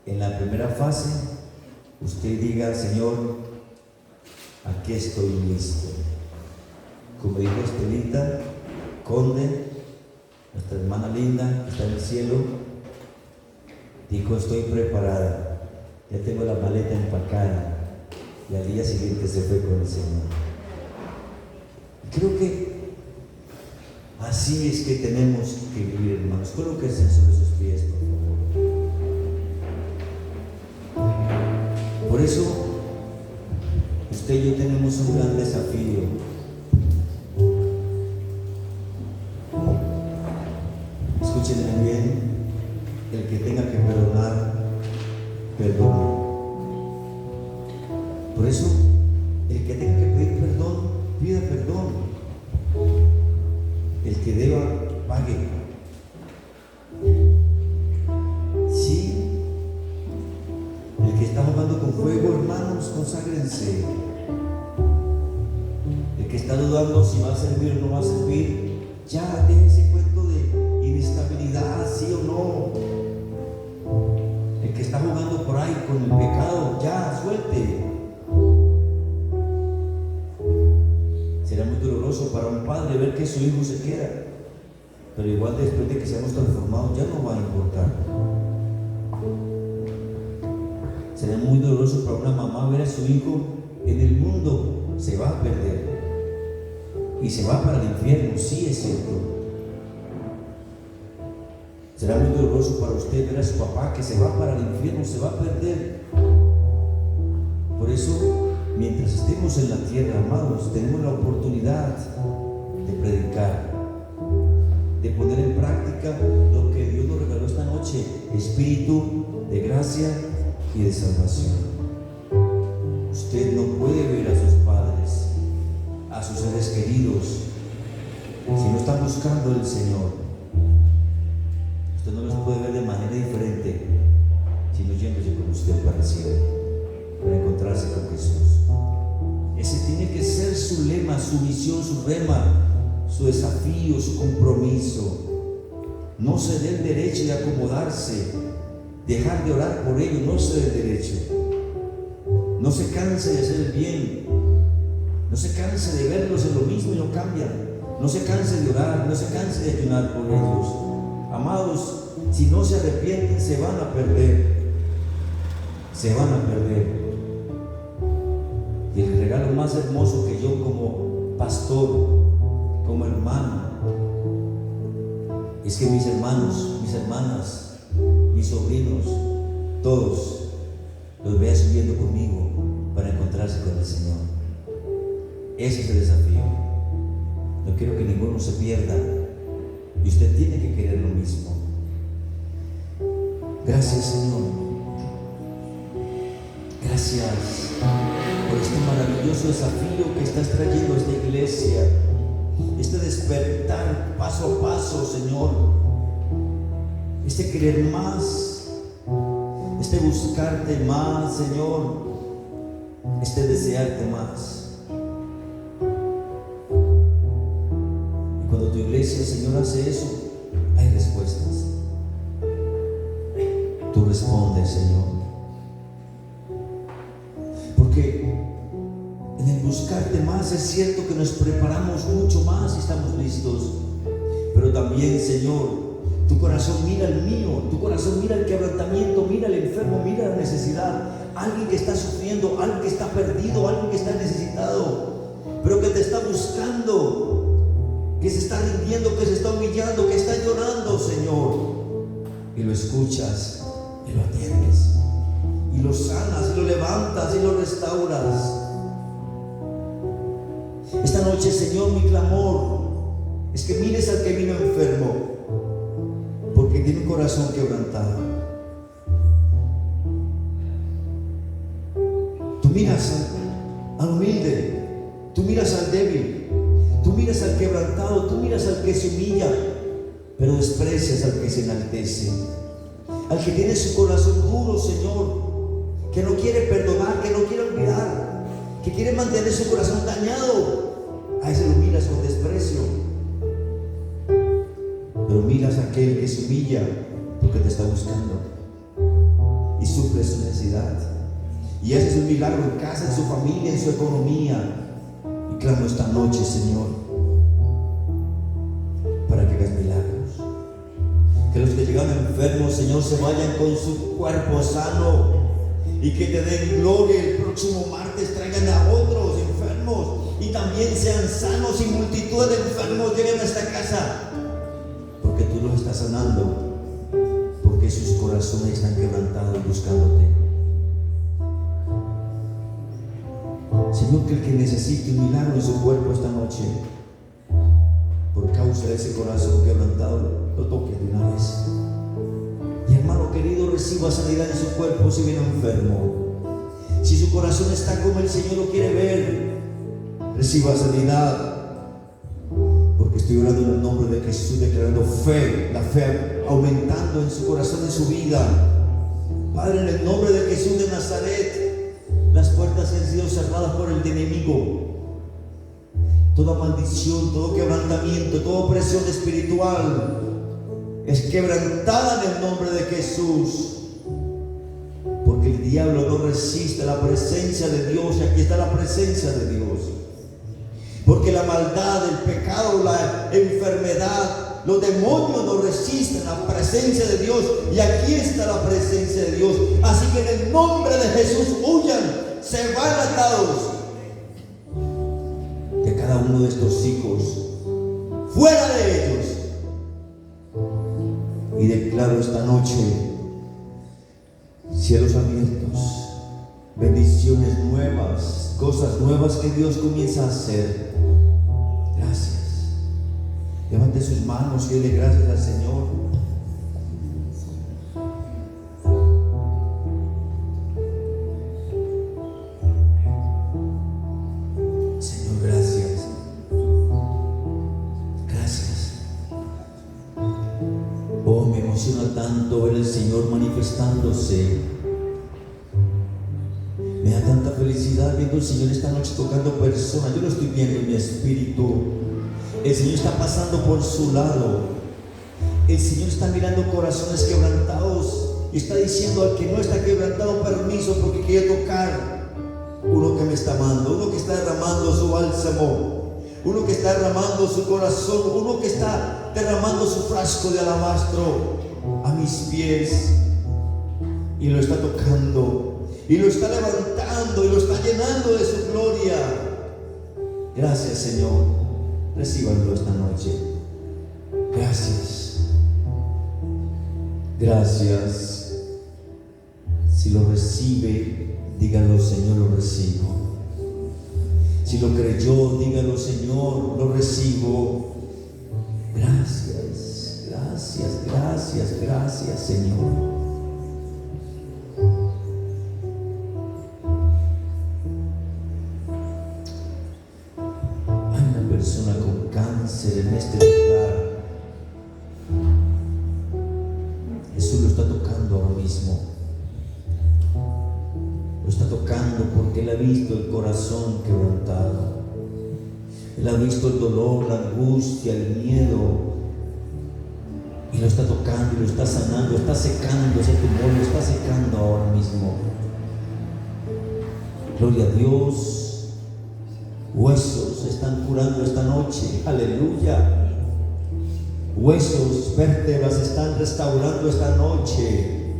en la primera fase, usted diga: Señor, aquí estoy listo. Como dijo Estelita Conde, nuestra hermana linda que está en el cielo, dijo: estoy preparada, ya tengo la maleta empacada, y al día siguiente se fue con el Señor. Creo que así es que tenemos que vivir, hermanos. Colóquense sobre sus pies, por favor. Por eso, usted y yo tenemos un gran desafío. Escúchenme bien: el que tenga que perdonar, perdone. Por eso, el que tenga que pedir perdón, pida perdón. El que deba, pague. Sí, el que está jugando con fuego, hermanos, conságrense. El que está dudando si va a servir o no va a servir, ya déjense cuento de inestabilidad, sí o no. El que está jugando por ahí con el pecado, ya suelte. Será muy doloroso para un padre ver que su hijo se queda, pero igual después de que seamos transformados ya no va a importar. Será muy doloroso para una mamá ver a su hijo en el mundo, se va a perder y se va para el infierno, sí es cierto. Será muy doloroso para usted ver a su papá que se va para el infierno, se va a perder. Por eso, mientras estemos en la tierra, amados, tenemos la oportunidad de predicar, de poner en práctica lo que Dios nos regaló esta noche: espíritu de gracia y de salvación. Usted no puede ver a sus padres, a sus seres queridos, si no están buscando el Señor. Usted no los puede ver de manera diferente, sino yéndose con usted para el cielo, para encontrarse con Jesús. Ese tiene que ser su lema, su misión, su rema, su desafío, su compromiso. No se dé el derecho de acomodarse, dejar de orar por ello, no se dé el derecho. No se canse de hacer el bien, no se canse de verlos en lo mismo y no cambian. No se canse de orar, no se canse de ayunar por ellos. Amados, si no se arrepienten, se van a perder. Se van a perder. Y el regalo más hermoso que yo como pastor, como hermano, es que mis hermanos, mis hermanas, mis sobrinos, todos los vea subiendo conmigo para encontrarse con el Señor. Ese es el desafío. No quiero que ninguno se pierda, y usted tiene que querer lo mismo. Gracias, Señor. Gracias por este maravilloso desafío que estás trayendo a esta iglesia, este despertar paso a paso, Señor, este querer más, este buscarte más, Señor, este desearte más. Y cuando tu iglesia, Señor, hace eso, hay respuestas. Tú respondes, Señor. Porque en el buscarte más es cierto que nos preparamos mucho más y estamos listos. Pero también, Señor, tu corazón mira el mío, tu corazón mira el quebrantamiento, mira el enfermo, mira la necesidad. Alguien que está sufriendo, alguien que está perdido, alguien que está necesitado, pero que te está buscando, que se está rindiendo, que se está humillando, que está llorando, Señor. Y lo escuchas y lo atiendes, y lo sanas, y lo levantas, y lo restauras. Esta noche, Señor, mi clamor es que mires al que vino enfermo, porque tiene un corazón quebrantado. Tú miras al humilde, tú miras al débil, tú miras al quebrantado, tú miras al que se humilla, pero desprecias al que se enaltece, al que tiene su corazón duro, Señor, que no quiere perdonar, que no quiere olvidar, que quiere mantener su corazón dañado. A ese lo miras con desprecio. Pero miras a aquel que se humilla porque te está buscando y sufre su necesidad, y haces un milagro en casa, en su familia, en su economía. Y clamo esta noche, Señor, para que hagas milagros, que los que llegan enfermos, Señor, se vayan con su cuerpo sano, y que te den gloria. El próximo martes traigan a otros enfermos y también sean sanos, y multitud de enfermos lleguen a esta casa, porque tú los estás sanando, porque sus corazones están quebrantados buscándote. Señor, que el que necesite un milagro en su cuerpo esta noche, por causa de ese corazón quebrantado, lo toque de una vez. Y hermano querido, reciba sanidad en su cuerpo si viene enfermo. Si su corazón está como el Señor lo quiere ver, reciba sanidad. Porque estoy orando en el nombre de Jesús, declarando fe, la fe aumentando en su corazón, en su vida. Padre, en el nombre de Jesús de Nazaret, las puertas han sido cerradas por el enemigo. Toda maldición, todo quebrantamiento, toda opresión espiritual es quebrantada en el nombre de Jesús, porque el diablo no resiste la presencia de Dios, y aquí está la presencia de Dios. Porque la maldad, el pecado, la enfermedad, los demonios no resisten la presencia de Dios, y aquí está la presencia de Dios. Así que en el nombre de Jesús huyan, se van atados de cada uno de estos hijos, fuera de ellos. Y declaro esta noche cielos abiertos, bendiciones nuevas, cosas nuevas que Dios comienza a hacer. Gracias. Levante sus manos y dele gracias al Señor. Señor, gracias. Gracias. Oh, me emociona tanto ver al Señor manifestándose. Me da tanta felicidad viendo al Señor esta noche tocando personas. Yo lo estoy viendo en mi espíritu. El Señor está pasando por su lado. El Señor está mirando corazones quebrantados y está diciendo al que no está quebrantado: permiso, porque quiere tocar. Uno que me está amando, uno que está derramando su bálsamo, uno que está derramando su corazón, uno que está derramando su frasco de alabastro a mis pies, y lo está tocando, y lo está levantando, y lo está llenando de su gloria. Gracias, Señor. Recíbanlo esta noche. Gracias. Gracias. Si lo recibe, dígalo: Señor, lo recibo. Si lo creyó, dígalo: Señor, lo recibo. Gracias, gracias, gracias, gracias, Señor. Persona con cáncer en este lugar, Jesús lo está tocando ahora mismo. Lo está tocando porque Él ha visto el corazón quebrantado. Él ha visto el dolor, la angustia, el miedo, y lo está tocando y lo está sanando, está secando ese tumor, lo está secando ahora mismo. Gloria a Dios. Huesos se están curando esta noche, aleluya. Huesos, vértebras se están restaurando esta noche.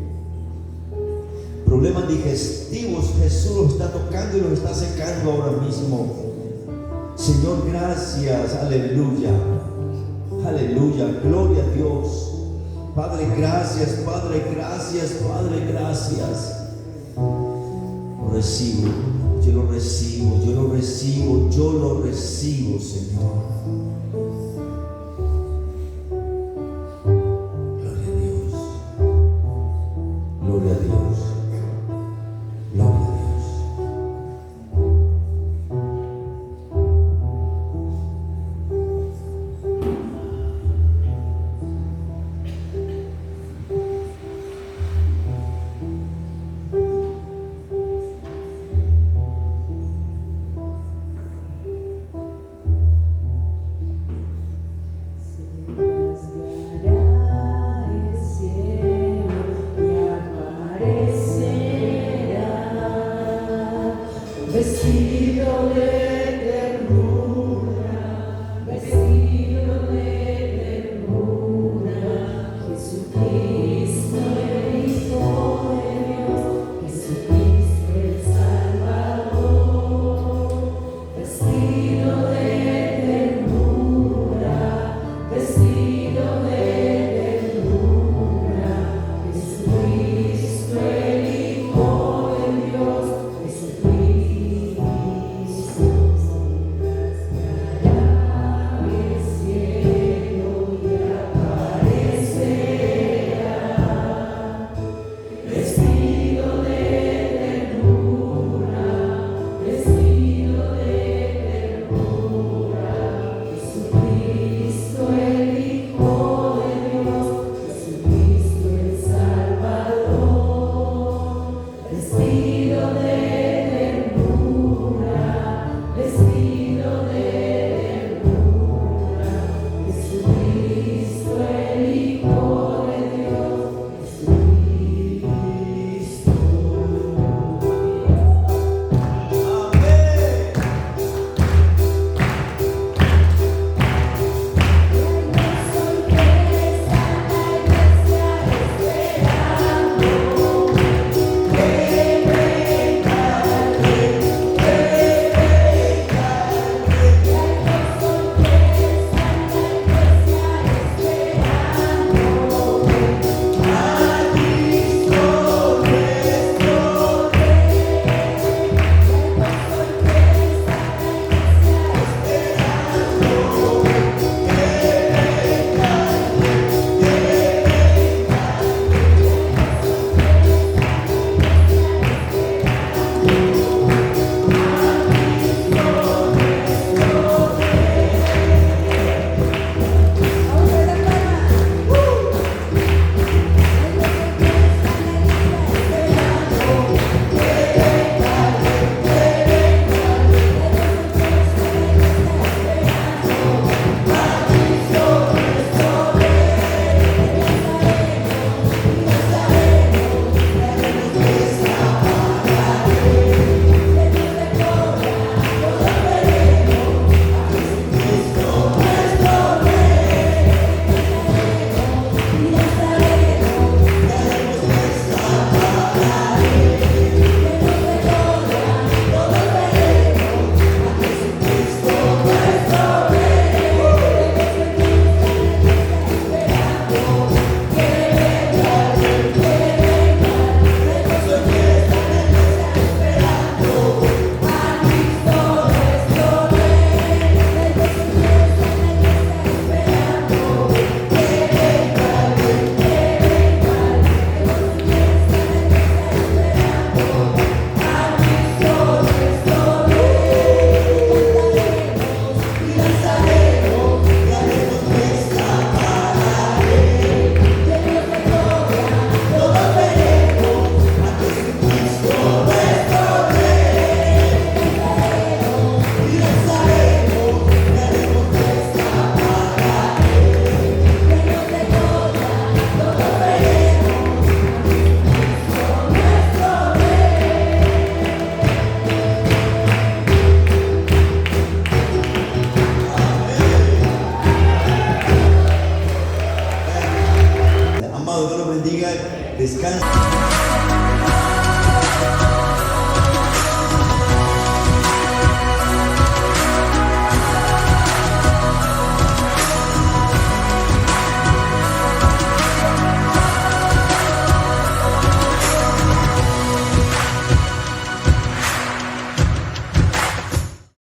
Problemas digestivos, Jesús los está tocando y los está secando ahora mismo. Señor, gracias, aleluya, aleluya, gloria a Dios. Padre, gracias, Padre, gracias, Padre, gracias. Lo recibo. Yo lo recibo, yo lo recibo, yo lo recibo, Señor. Gloria a Dios. Descansa.